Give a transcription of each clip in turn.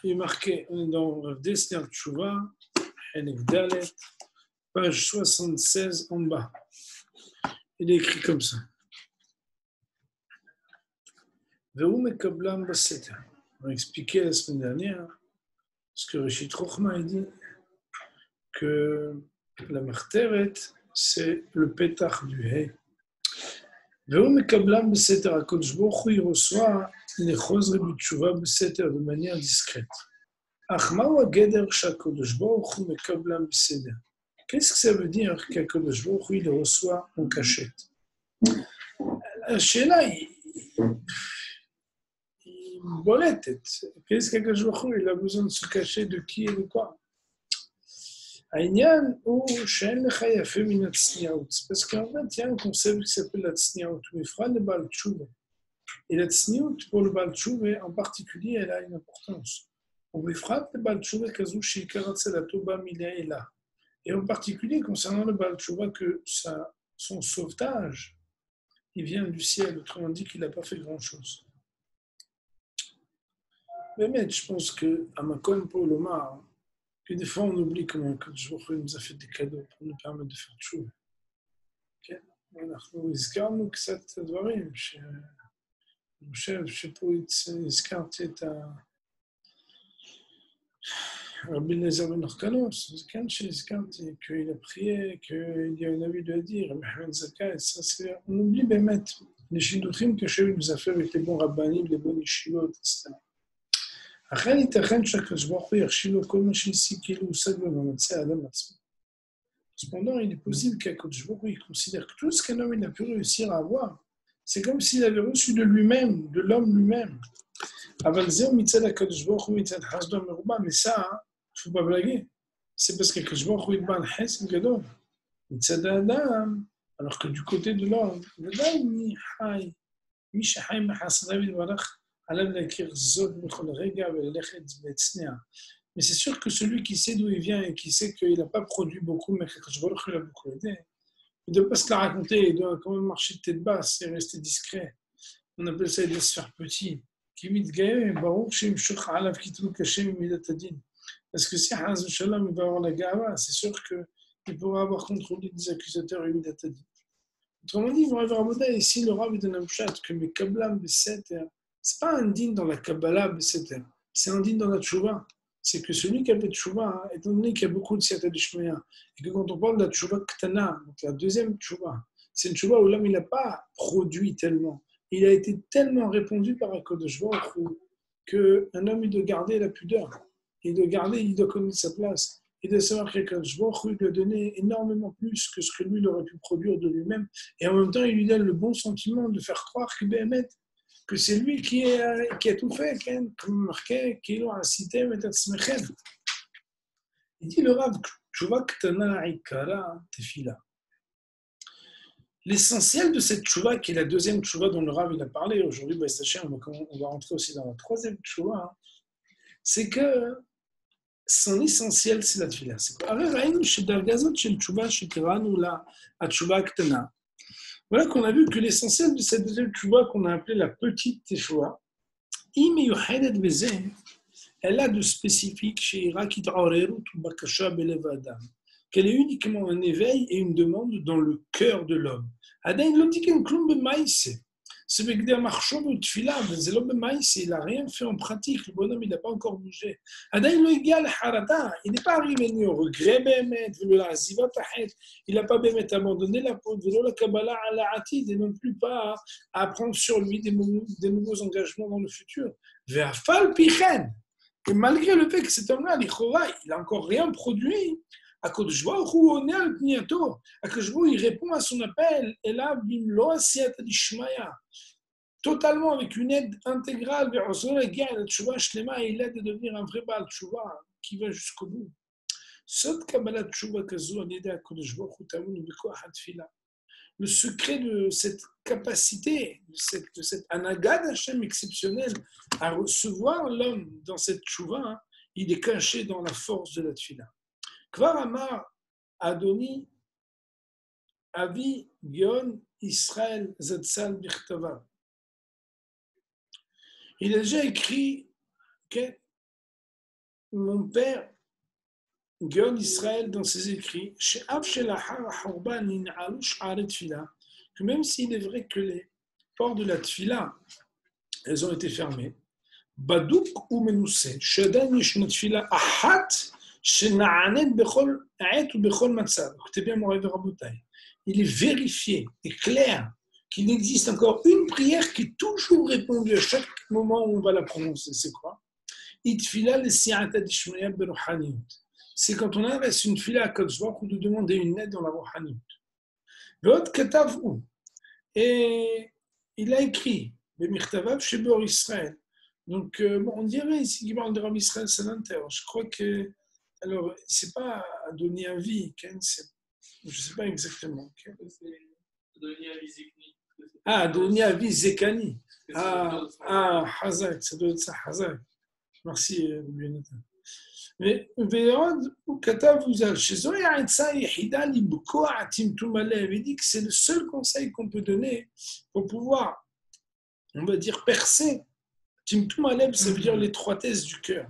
Il est marqué, on est dans Desner Tchouva, Dalet, page 76 en bas. Il est écrit comme ça. On a expliqué la semaine dernière ce que Rishit Chochma a dit que la Marteret, c'est le pétard du He. HaKadosh Baruch Hu, il reçoit les Chosre B'Tshuva B'Seter de manière discrète. Qu'est-ce que ça veut dire qu'HaKadosh Baruch Hu, il reçoit en cachette? Sheila, il bolette. Qu'est-ce qu'HaKadosh Baruch Hu, il a besoin de se cacher de qui et de quoi? העניין הוא שאין לך יפה מן הצניעות. parce qu'en fait, il y a un concept qui s'appelle la tsniaut, בפרט לבעל תשובה. Et la tsniut, pour le בעל תשובה, en particulier, elle a une importance. ובפרט לבעל תשובה כזו שעיקר הצלתו בא מלעילה. Et en particulier, concernant le בעל תשובה, que son sauvetage, il vient du ciel, autrement dit qu'il n'a pas fait grand-chose. Mais je pense qu'à Makom pour l'Omar, que des fois on oublie comment Kadosh nous a fait des cadeaux pour nous permettre de faire tchouva. אנחנו הזכרנו קצת דברים, אני חושב שפה הזכרתי את רבי אליעזר בן הורקנוס, זה כן שהזכרתי, qu'il a prié, qu'il y a une avis de dire, on oublie באמת les שידוכים qu'Hachem nous a fait avec les bons rabbanim, les bonnes yeshivot, etc. לכן ייתכן שהקדוש ברוך הוא יכשיל לו כל מה שהשיג כאילו הושג במאמצי האדם עצמו. Cependant, il est possible qu'Akadosh Baruch Hu il considère que tout ce qu'un homme il a pu réussir à avoir, c'est comme s'il avait reçu de lui-même, de l'homme lui-même. אבל זהו מצד הקדוש ברוך הוא מצד חסדו המרובה, mais ça, il ne faut pas blaguer. C'est parce qu'Akadosh Baruch Hu il bat un חסד גדול. מצד האדם, alors que du côté de l'homme, ודאי מי שחי בחסדיו יתברך, mais c'est sûr que celui qui sait d'où il vient et qui sait qu'il n'a pas produit beaucoup, mais que je vois qu'il a beaucoup aidé, il ne doit pas se la raconter, il doit quand même marcher de tête basse et rester discret. On appelle ça de se faire petit. Parce que si Haz Shalom il va avoir la gava, c'est sûr qu'il pourra avoir contrôlé des accusateurs immédiatement. Autrement dit, ils vont avoir Boda, et si le Rav donne un chat que mes kablam beseter, c'est pas un din dans la Kabbalah beseter, c'est un din dans la Tchouva. C'est que celui qui a fait Tchouva, étant donné qu'il y a beaucoup de Siyata d'Ishmaïa, et que quand on parle de la Tchouva Ktana, donc la deuxième Tchouva, c'est une Tchouva où l'homme il n'a pas produit tellement, il a été tellement répondu par HaKadosh Baruch Hu qu'un homme il doit garder la pudeur, il doit connaître sa place. Et de savoir que HaKadosh Baruch Hu lui a donné énormément plus que ce que lui il aurait pu produire de lui-même. Et en même temps, il lui donne le bon sentiment de faire croire que c'est lui qui a tout fait, comme marqué, qu'il a cité, il dit le Rav, Tchouva Ktana Ikara Tefila. L'essentiel de cette Tchouva, qui est la deuxième Tchouva dont le Rav il a parlé, aujourd'hui, on va rentrer aussi dans la troisième Tchouva, c'est que son essentiel, c'est la tefila. C'est quoi? Voilà qu'on a vu que l'essentiel de cette deuxième tchouva qu'on a appelée la petite tchouva, elle a de spécifique qu'elle est uniquement un éveil et une demande dans le cœur de l'homme. C'est il n'a rien fait en pratique, le bonhomme il n'a pas encore bougé. Il n'est pas arrivé ni au regret, il n'a pas abandonné la peau, et non plus pas à prendre sur lui des nouveaux engagements dans le futur. Et malgré le fait que cet homme-là, il n'a encore rien produit, HaKadosh Baruch Hu oné al pniyato. HaKadosh Baruch Hu il répond à son appel, et là, bimlo asiyata d'ishmaya. Totalement avec une aide intégrale vers la guerre, la tchouva shlema, et il aide à devenir un vrai baal tchouva qui va jusqu'au bout. Sot kabbalat tchouva kazu anida HaKadosh Baruch Hu taoun bekoach hatfila. Le secret de cette capacité, de cette anaga d'Hachem exceptionnelle à recevoir l'homme dans cette tchouva, il est caché dans la force de la tfila. Kvar Amar Adoni Avi Gion Israël Zatzal Birtava. Il a déjà écrit que mon père, Gaon Israël, dans ses écrits, que même s'il est vrai que les portes de la tfila, elles ont été fermées, Badouk ou Menoussé, Shadan Yishna tfila Ahat, Shena'anet Bechol Aet ou Bechol Matzav. Écoutez bien mon rêve Rabotai. Il est vérifié et clair qu'il existe encore une prière qui est toujours répondue à chaque moment où on va la prononcer. C'est quoi? Itfila le si'ata dishmaya beruhaniyut. C'est quand on adresse une fila à Kadosh Baruch Hu de demander une aide dans la ruhaniyut. L'autre katav ou. Et il a écrit le Mirtavav chez Bor Israël. Donc, bon, on dirait ici qu'il parle de Rabbi Israël Salanter. Je crois que, alors, c'est pas à donner avis, je ne sais pas exactement. C'est donner avis Zekni. Ah, donner avis Zekani. Hazak, ça doit être ça, Hazak. Merci, Jonathan. ועוד הוא כתב שזוהי העצה היחידה לבקוע טמטום הלב. Il dit que c'est le seul conseil qu'on peut donner pour pouvoir, on va dire, percer טמטום הלב, ça veut dire l'étroitesse du cœur.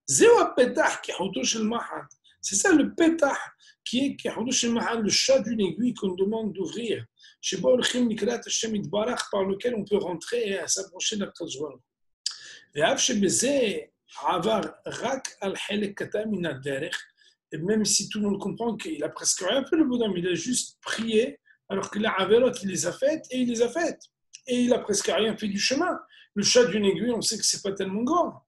זהו הפתח כחוטו של מחט. C'est ça le pétah qui est כחוטו של מחט, le chat d'une aiguille qu'on demande d'ouvrir, שבו הולכים לקראת השם יתברך, par lequel on peut rentrer et s'approcher d'Akadosh Baruch Hu. ואף שבזה עבר רק על חלק קטן מן הדרך, et même si tout le monde comprend qu'il a presque rien fait le bonhomme, il a juste prié, alors que la Averot, il les a faites, et il les a faites. Et il a presque rien fait du chemin. Le chat d'une aiguille, on sait que c'est pas tellement grand.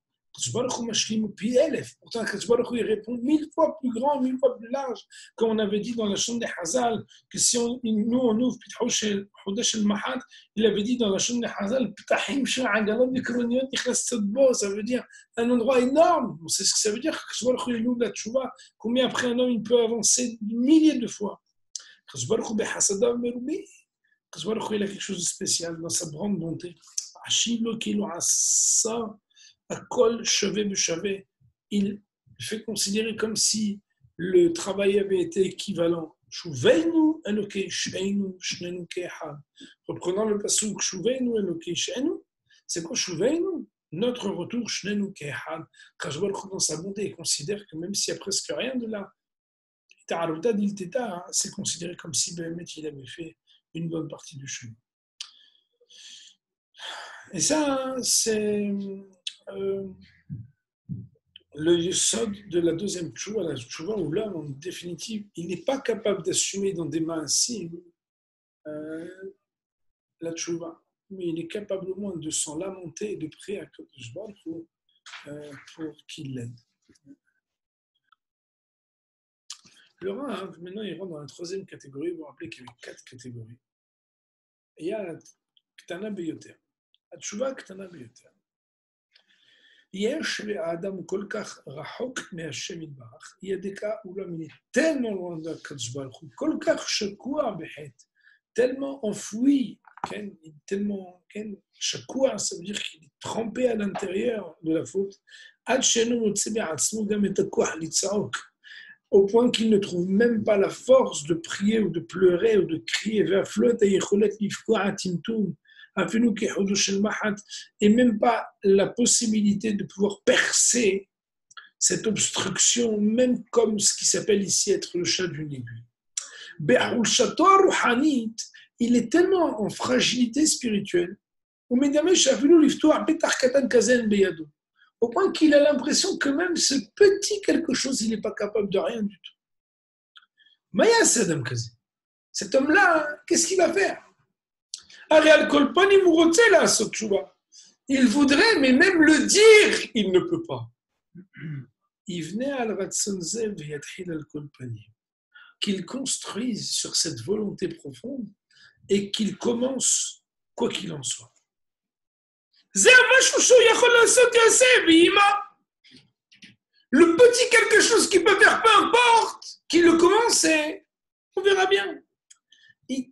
Pourtant, Kadosh Baruch Hu, il répond 1000 fois plus grand, 1000 fois plus large. Comme on avait dit dans la chaîne des Hazal, que si nous on ouvre Chodesh el-Mahad, il avait dit dans la chaîne des Hazal, ça veut dire un endroit énorme. On sait ce que ça veut dire. Kadosh Baruch Hu, il ouvre la tchouva. Combien après un homme il peut avancer milliers de fois. Kadosh Baruch Hu, Bechasadav Merubi. Kadosh Baruch Hu, il a quelque chose de spécial dans sa grande bonté. Achilo Kilo Asa. À Kol Chevet Bechavet, il fait considérer comme si le travail avait été équivalent. Shuveinu Elokei Sheinu Shnenu Kehad. Reprenant le passouk Shuveinu Elokei Sheinu, c'est quoi Shuveinu? Notre retour Shnenu Kehad. Kadosh Baruch Hu dans sa bonté, il considère que même s'il n'y a presque rien de là, Ta'aruta d'Ilteta, c'est considéré comme si Béhémet il avait fait une bonne partie du chemin. Et ça, c'est le yesod de la deuxième tchouva, la tchouva où l'homme, en définitive, il n'est pas capable d'assumer dans des mains insimes la tchouva, mais il est capable au moins de s'en lamenter et de prier à Kadosh Baruch Hu pour qu'il l'aide. Le Rav, maintenant, il rentre dans la troisième catégorie. Vous vous rappelez qu'il y avait 4 catégories. Et il y a la Ktana Beyoter. La tchouva Ktana Beyoter. יש לאדם כל כך רחוק מהשם יתברך, il y a des cas où l'homme est tellement loin d'Akadosh Baruch Hu, כל כך שקוע בחטא, tellement enfoui, tellement שקוע, ça veut dire qu'il est trempé à l'intérieur de la faute, עד שאינו מוצא בעצמו גם את הכוח לצעוק, au point qu'il ne trouve même pas la force de prier ou de pleurer ou de crier vers flotte et יכולת לפגוע טמטום, et même pas la possibilité de pouvoir percer cette obstruction, même comme ce qui s'appelle ici être le chat d'une aiguille. Il est tellement en fragilité spirituelle, au point qu'il a l'impression que même ce petit quelque chose, il n'est pas capable de rien du tout. Maya Sadam Kazi. Cet homme-là, qu'est-ce qu'il va faire? Il voudrait, mais même le dire, il ne peut pas. Qu'il construise sur cette volonté profonde et qu'il commence, quoi qu'il en soit. Le petit quelque chose qu'il peut faire, peu importe, qu'il le commence et on verra bien. Si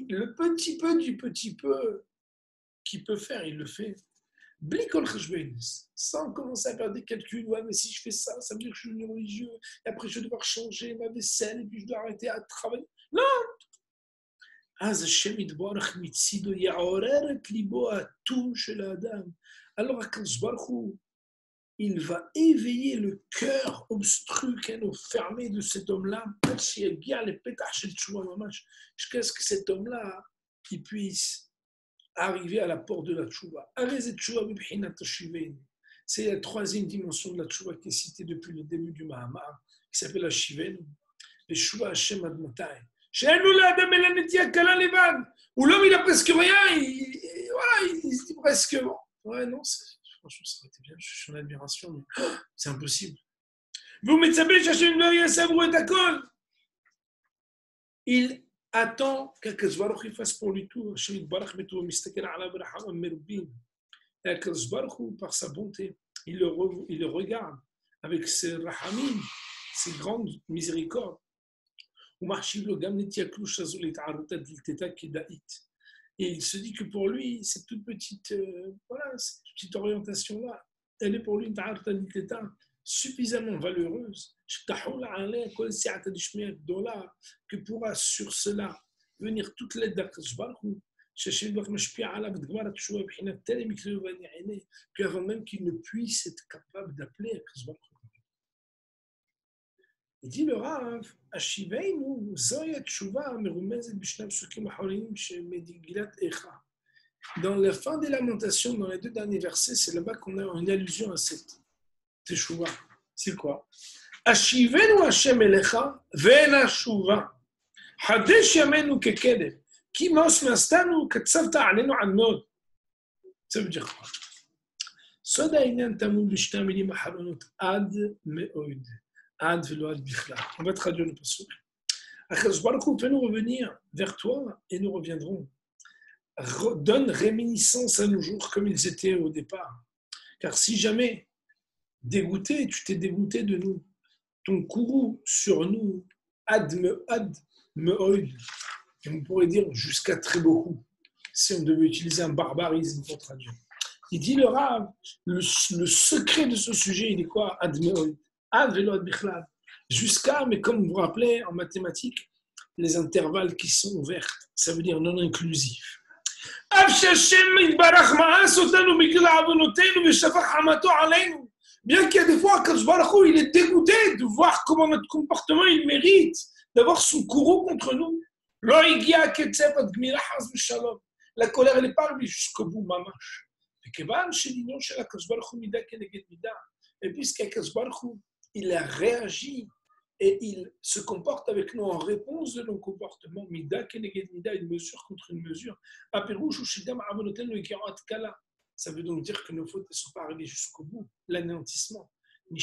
le petit peu du petit peu qu'il peut faire, il le fait. Sans commencer à faire des calculs, ouais, mais si je fais ça, ça veut dire que je suis religieux, et après je vais devoir changer ma vaisselle, et puis je dois arrêter à travailler. Non! אז השם יתברך מצידו יעורר את ליבו האטום של האדם. Alors הקדוש ברוך הוא, il va éveiller le cœur obstru, fermé de cet homme-là, jusqu'à ce que cet homme-là il puisse arriver à la porte de la tchouva. C'est la troisième dimension de la tchouva qui est citée depuis le début du Mahamar, qui s'appelle la Shivenu. Le tchouva Hashem Admatai. Chez nous, l'Adam et la Netia Kala Levan, où l'homme il a presque rien, il se dit presque bon. Ouais, non, franchement, ça aurait été bien, je suis en admiration, mais c'est impossible. Vous mettez chercher une rien savourer d'accord. Il attend qu'Akadosh Baruch Hu fasse pour lui tout. Hashem Baruch Hu mistakel ala v'racham merubim. Et Akadosh Baruch Hu, par sa bonté, il le regarde avec ses rahamim, ses grandes miséricordes. Et il se dit que pour lui, cette toute petite, cette petite orientation-là, elle est pour lui une suffisamment valeureuse que pourra sur cela venir toute l'aide d'Akadosh Baruch Hu, qu'avant même qu'il ne puisse être capable d'appeler Akadosh Baruch Hu. Il dit le Rav, Ashiveinu, Zoya Tshuva, Merumezet Bishna Psukim Haolim, Shemedigilat Echa. Dans la fin des Lamentations, dans les deux derniers versets, c'est là-bas qu'on a une allusion à cette Teshuva. C'est quoi? Ashivenu Hashem Elecha, Vena Shuva. Hadesh Yamenu Kekedev. Ki mos mastanu, Katsavta Alenu Annod. Ça veut dire quoi? Soda Inyan Tamul Bishna Milim Aharonot Ad Meoid. On va traduire le passage. Akadosh Baruch Hu, fais-nous revenir vers toi et nous reviendrons. Donne réminiscence à nos jours comme ils étaient au départ. Car si jamais dégoûté, tu t'es dégoûté de nous, ton courroux sur nous, ad me'oid, on pourrait dire jusqu'à très beaucoup, si on devait utiliser un barbarisme pour traduire. Il dit le Rav, le secret de ce sujet, il est quoi? Ad me'oid. Jusqu'à, mais comme vous vous rappelez en mathématiques, les intervalles qui sont ouverts, ça veut dire non inclusif. Bien qu'il y a des fois qu'Akadosh Baruch Hu, il est dégoûté de voir comment notre comportement il mérite d'avoir son courroux contre nous. La colère elle n'est pas arrivée jusqu'au bout, mamash. Et puisqu'Akadosh Baruch Hu, il a réagi et il se comporte avec nous en réponse de nos comportements. Mida keneged mida, une mesure contre une mesure. Ça veut donc dire que nos fautes ne sont pas arrivées jusqu'au bout, l'anéantissement. Il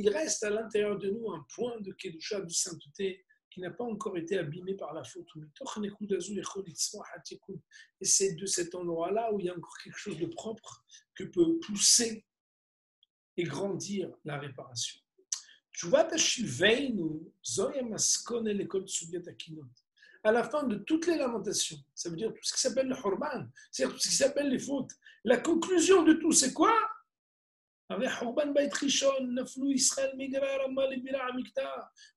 reste à l'intérieur de nous un point de kedusha, de sainteté, qui n'a pas encore été abîmé par la faute. Et c'est de cet endroit-là où il y a encore quelque chose de propre que peut pousser et grandir la réparation. À la fin de toutes les lamentations, ça veut dire tout ce qui s'appelle le Horban, c'est-à-dire tout ce qui s'appelle les fautes. La conclusion de tout, c'est quoi? On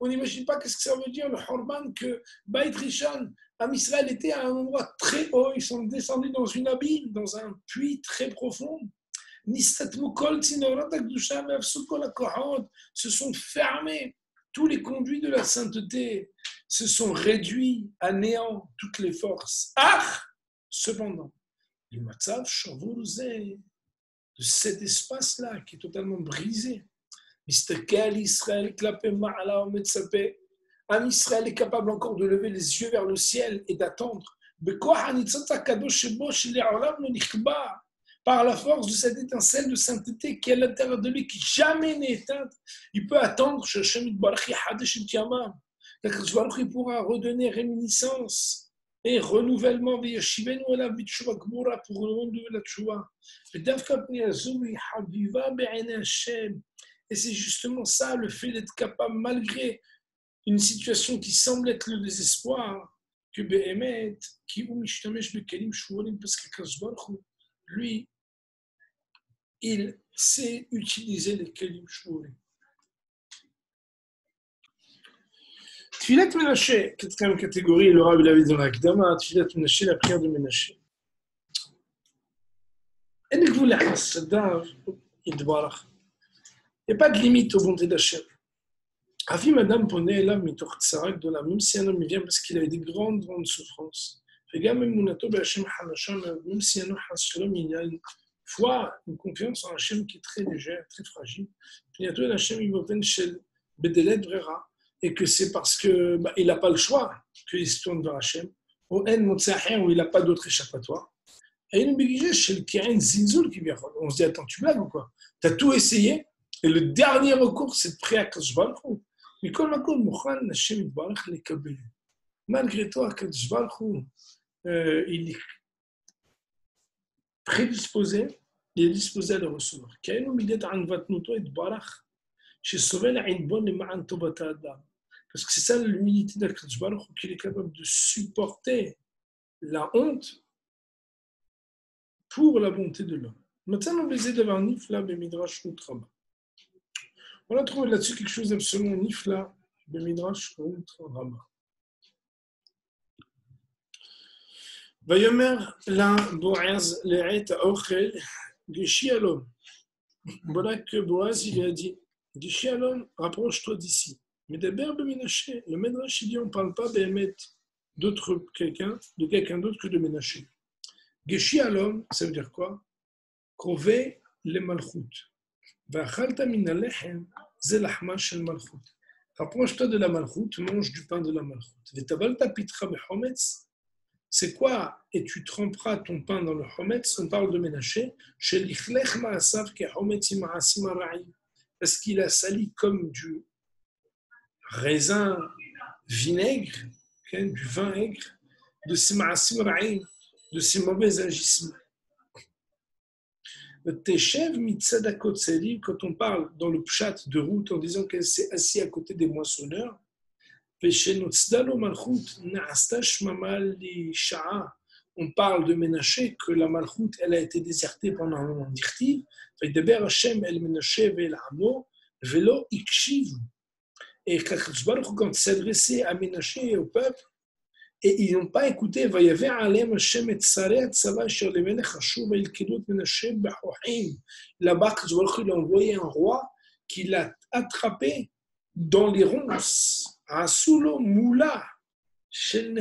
n'imagine pas qu'est-ce que ça veut dire le Horban, que Beit Rishon, Am Israël était à un endroit très haut, ils sont descendus dans une abîme, dans un puits très profond. Se sont fermés, tous les conduits de la sainteté se sont réduits à néant, toutes les forces. Ah, cependant, le matzav shavurze, de cet espace-là qui est totalement brisé. Mistakel Israël klapé ma'ala o metzapé. Am Israël est capable encore de lever les yeux vers le ciel et d'attendre. Par la force de cette étincelle de sainteté qui est à l'intérieur de lui, qui jamais n'est éteinte, il peut attendre. Il pourra redonner réminiscence et renouvellement pour renouveler la tchouva. Et c'est justement ça, le fait d'être capable, malgré une situation qui semble être le désespoir, que Behemet, qui parce que lui, il sait utiliser les kelim shvurim. Tfilat Menaché, quatrième catégorie, le Rav il avait dans la Kdama, Tfilat Menaché, la prière de Menaché. Et dès que vous l'avez, il n'y a pas de limite aux bontés d'Hachem. Avi Madame Poney là, Mitoch Tsarak de la, même si un homme vient parce qu'il avait des grandes souffrances. Même si un homme il a une foi, une confiance en Hachem qui est très légère, très fragile. Et que c'est parce qu'il n'a pas le choix qu'il se tourne vers Hachem. Ou où il n'a pas d'autre échappatoire. Et une bégigé chez le Kirin Zinzoul qui vient. On se dit, attends, tu blagues ou quoi? Tu as tout essayé et le dernier recours, c'est de prier à Kadosh Baruch Hu. Mais comme Hachem Yitbarach les kabel. Malgré toi, Kadosh Baruch Hu, il est prédisposé, il est disposé à le recevoir. Kainu midet anvatnuto Yitbarach, chez Sovel Aïnbon et Ma'an Tobata Adam. Parce que c'est ça l'humilité d'Akadosh Baruch Hu, qu'il est capable de supporter la honte pour la bonté de l'homme. Maintenant, on baiser d'avoir Nifla Bemidrash Outrama. On a trouvé là-dessus quelque chose d'absolument Nifla Bemidrash Outrama. Vayomer la Boaz le'et ochel Gishi alom. Voilà que Boaz il a dit Gishi alom, rapproche-toi d'ici. Mais d'abord Beminaché, le Medrash il dit on ne parle pas de quelqu'un d'autre que de Ménaché. Geshi alom, ça veut dire quoi? Krovei le malchut. V'achalta min alechem, ze lahma shel malchut. Rapproche-toi de la malchut, mange du pain de la malchut. V'tabalta pitra bechometz. C'est quoi? Et tu tremperas ton pain dans le chometz. On parle de Ménaché. Shel ichlech ma'asav ke chometz ma'asim ara'im. Parce qu'il a sali comme du raisin vinaigre, du vin aigre, de ses ma'asim ra'im, de ses mauvais agissements. Teshev mitzadakot seli, quand on parle dans le pshat de route en disant qu'elle s'est assise à côté des moissonneurs, on parle de Ménaché que la malchut elle a été désertée pendant un moment d'irtiv. Et quand il s'adressait à Ménaché et au peuple, et ils n'ont pas écouté. Là-bas, il a envoyé un roi qui l'a attrapé dans les ronces. Asulo Moula. Ils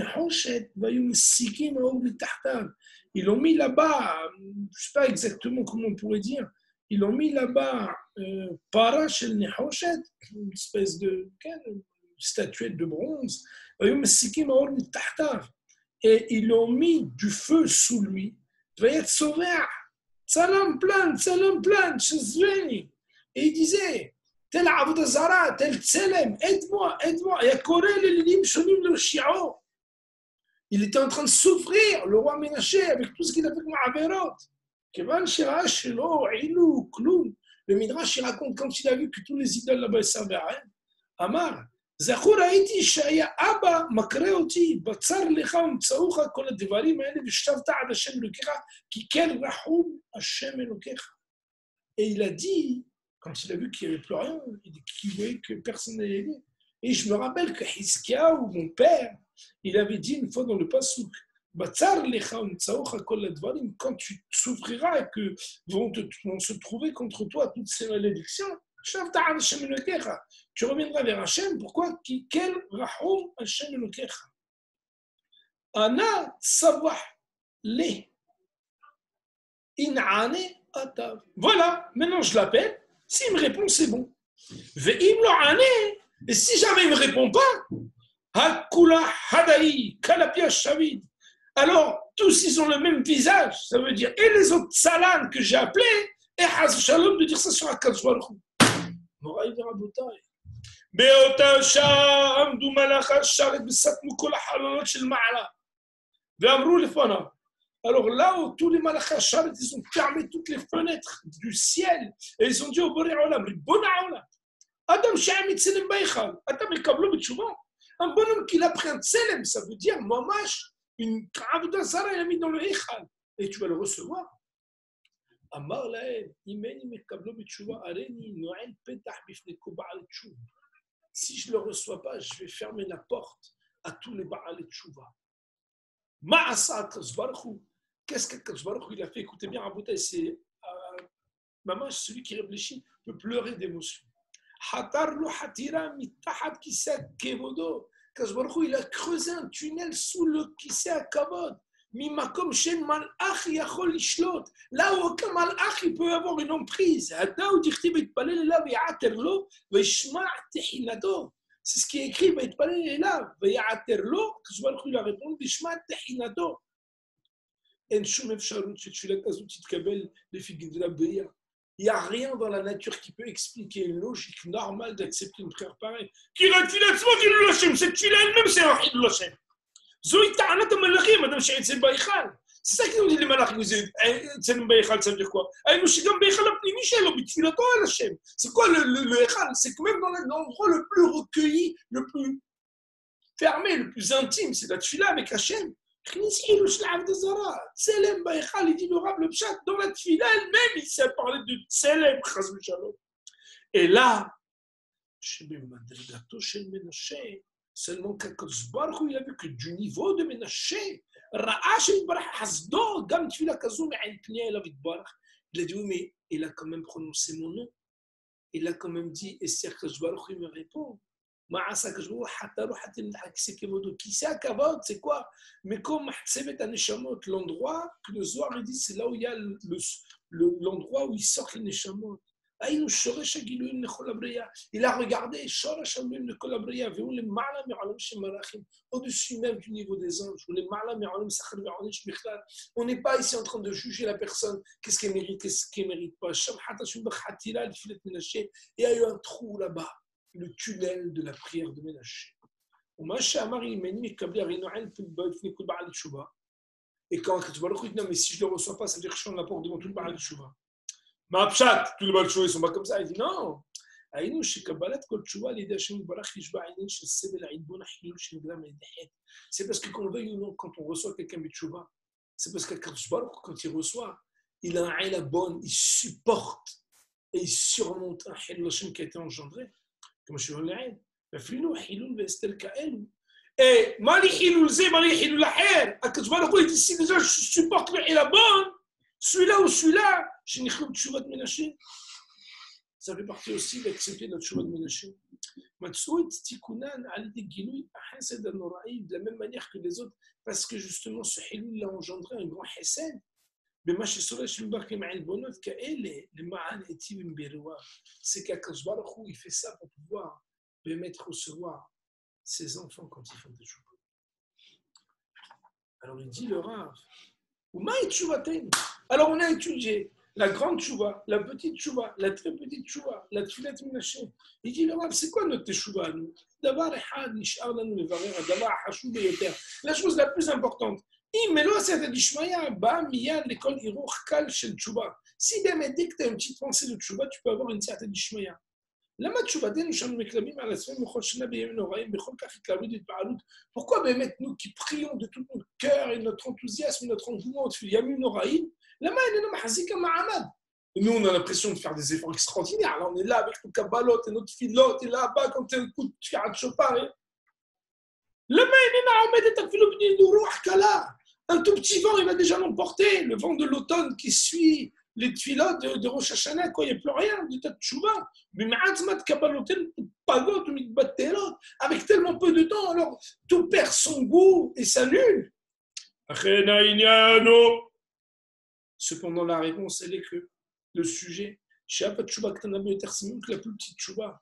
l'ont mis là-bas, je ne sais pas exactement comment on pourrait dire, ils l'ont mis là-bas, para shel nehoshet, une espèce de statuette de bronze, et ils l'ont mis du feu sous lui. Et il disait, tel Abdazara, tel Tselem, aide-moi. Il était en train de souffrir, le roi Ménaché, avec tout ce qu'il a fait comme Averot. Le Midrash, il raconte quand il a vu que tous les idoles là-bas ne servaient à rien. Amar, זכור הייתי שהיה אבא מקרא אותי, בצר לך ומצאוך כל הדברים האלה, ושתבת עד השם אלוקיך, כי כן רחום השם אלוקיך. Et il a dit, quand il a vu qu'il n'y avait plus rien, qu'il voyait que personne n'allait aider. Et je me rappelle que Hiskia, ou mon père, il avait dit une fois dans le Passouk, Batsar lecha umtsaocha kol advarim, quand tu souffriras et que vont se trouver contre toi toutes ces malédictions, tu reviendras vers Hachem. Pourquoi? Quel rahum Hachem elokecha. Ana tsavah le in'ane atav. Voilà, maintenant je l'appelle. S'il me répond, c'est bon. Ve'im lo ane. Et si jamais il ne me répond pas, hakula hadaï kalapia shavid. Alors, tous ils ont le même visage. Ça veut dire, et les autres salades que j'ai appelés, et Haz Shalom de dire ça sur Akadosh Baruch Hu. מוריי ורבותיי, באותה שעה עמדו מלאכי השרת וסתמו כל החלונות של מעלה ואמרו לפניו. Alors là où tous les malachis השרת, ils ont fermé toutes les fenêtres du ciel et ils ont dit au Boré Olam, Ribbon Haolam, Adam Sha'am Tselem Baichal, Adam Ekablo B'Tchouva, un bonhomme qui a pris un Tselem, ça veut dire mamash, une Avodah Zara, il a mis dans le Eichal et tu vas le recevoir. אמר להם, אם אין מקבלו בתשובה, הריני נועל פתח בפני כל בעל תשובה. si je ne le reçois pas, je vais fermer la porte à tous les Baal et Tchouva. Ma'asa Akadosh Baruch Hu. Qu'est-ce qu'Akadosh Baruch Hu il a fait? Écoutez bien, Rabotai, c'est maman, celui qui réfléchit peut pleurer d'émotion. Hatar lo hatira mitahat kisa kevodo. Akadosh Baruch Hu il a creusé un tunnel sous le kisa kavod. Mimakom shen malach yachol lishlot. Là où aucun malach il peut avoir une emprise. Hada ou dirti veitpalel elav ya'ater lo veishma' tehinato. C'est ce qui est écrit, veitpalel elav ve'ya'ater lo. Akadosh Baruch Hu il a répondu veishma' tehinato. En shum efsharut shetfila kazut titkabel lefig de la beya. Il n'y a rien dans la nature qui peut expliquer une logique normale d'accepter une prière pareille. Qui a dit cette tuile elle-même, c'est un Hidul Hashem. Zoï ta'anat al-malachim, madame Shahid, c'est Baïchal. C'est ça qu'ils nous disent les malachim. C'est Baïchal, ça veut dire quoi? Nous, c'est comme Baïchal, Michel, au Bitfilato al-Hashem. C'est quoi le Echal? C'est que même dans l'endroit le plus recueilli, le plus fermé, le plus intime, c'est la tfila avec Hashem. Il dit le pshat, dans la tfila elle-même, il s'est parlé de tselem, et là, seulement qu'Akadosh Baruch Hu, il a vu que du niveau de Ménaché, il a dit oui, mais il a quand même prononcé mon nom, il a quand même dit, et si Akadosh Baruch Hu me répond, c'est quoi? Mais comme l'endroit que le Zohar dit, c'est là où il y a l'endroit où ils sortent les neshamot. Il a regardé au-dessus même du niveau des anges. On n'est pas ici en train de juger la personne, qu'est-ce qu'elle mérite, qu'est-ce qu'elle ne mérite pas. Et il y a eu un trou là-bas, le tunnel de la prière de Ménaché. Et quand tu vas le dire, non, mais si je ne le reçois pas, ça veut dire que je suis en la porte devant tout le Baal Tchouva. Ma pshat, tous les Baal Tchouva, ils ne sont pas comme ça. Il dit non. C'est parce que qu'on veuille ou non, quand on reçoit quelqu'un de Tchouva, c'est parce que quand il reçoit, il a un aïla bonne, il supporte et il surmonte un Hilul Hashem qui a été engendré. Comme je suis dans l'aïd. Et Mali Hilul Zé, Mali Hilul Aher, Akadosh Baruch Hu, il dit si déjà je supporte le aïla bonne, celui-là ou celui-là, je n'ai que Tchouva de Ménaché. Ça fait partie aussi d'accepter notre Tchouva de Ménaché. De la même manière que les autres, parce que justement ce Hilul l'a engendré un grand Hesed. C'est qu'Akadosh Baruch Hu, il fait ça pour pouvoir permettre recevoir ses enfants quand ils font des choses. Alors il dit le Rav, alors on a étudié la grande tchouva, la petite tchouva, la très petite tchouva, la tfilat Ménaché. Il dit le Rav, c'est quoi notre tchouva à nous? La chose la plus importante. Si bien dès que tu as une petite pensée de tchouva, tu peux avoir une certaine dishmaya. Pourquoi nous qui prions de tout notre cœur et notre enthousiasme et notre engouement, nous on a l'impression de faire des efforts extraordinaires. Là on est là avec nos kabbalot et notre filot, et là-bas quand tu écoutes Tfirat Chopin. Un tout petit vent, il va déjà l'emporter. Le vent de l'automne qui suit les tefilot de Rosh Hashanah, quoi, il n'y a plus rien, du tas de tchouva. Avec tellement peu de temps, alors tout perd son goût et s'annule. Cependant, la réponse, elle est que le sujet, c'est que la plus petite tchouva.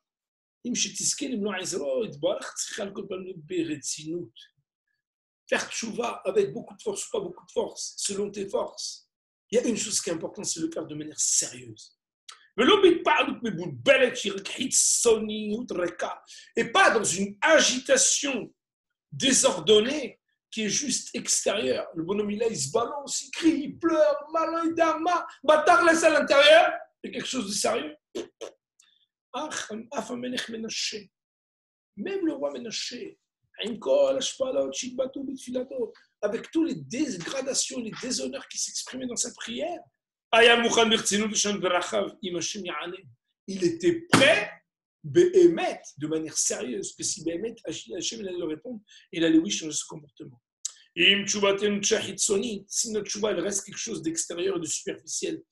Faire tchouva avec beaucoup de force ou pas beaucoup de force, selon tes forces. Il y a une chose qui est importante, c'est le faire de manière sérieuse. Et pas dans une agitation désordonnée qui est juste extérieure. Le bonhomme, il se balance, il crie, il pleure, malin, il dama, bâtard, laisse à l'intérieur. Il y a quelque chose de sérieux. Même le roi Ménaché, avec toutes les dégradations, les déshonneurs qui s'exprimaient dans sa prière, il était prêt Behemet, de manière sérieuse, que si Behemet, Hachem allait leur répondre, il allait oui changer son comportement. Si notre tchouba, elle reste quelque chose d'extérieur et de superficiel,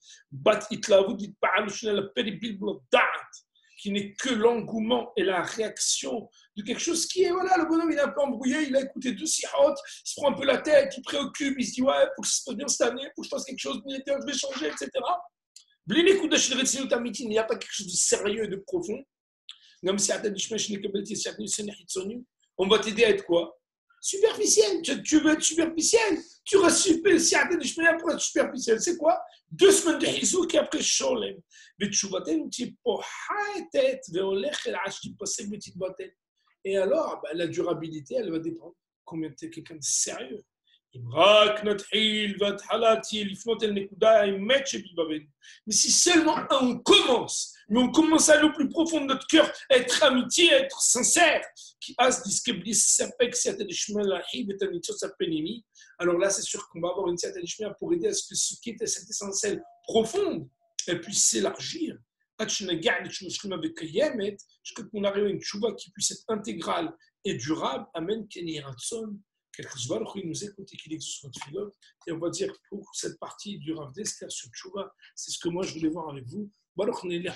qui n'est que l'engouement et la réaction de quelque chose qui est, voilà, le bonhomme, il est un peu embrouillé, il a écouté 2 sirotes, il se prend un peu la tête, il préoccupe, il se dit, ouais, il faut que ça se passe bien cette année, il faut que je fasse quelque chose, je vais changer, etc. Il n'y a pas quelque chose de sérieux et de profond. On va t'aider à être quoi? Superficiel. Tu veux être superficiel. Tu restes superficiel pour être superficiel. C'est quoi? 2 semaines de hisouk et après sholem. Mais tu vas et alors, la durabilité, elle va dépendre. Combien tu es quelqu'un de sérieux. Mais si seulement on commence, mais on commence à aller au plus profond de notre cœur, être amitié, être sincère, alors là c'est sûr qu'on va avoir une certaine chemin pour aider à ce que ce qui était cette essentielle profonde, elle puisse s'élargir. Jusqu'à qu'on arrive à une tchouva qui puisse être intégrale et durable. Amen. Il nous écoute et qu'il exauce notre philote. Et on va dire pour cette partie du Rav d'Esther sur Tchouva, c'est ce que moi je voulais voir avec vous. Baruch Amen.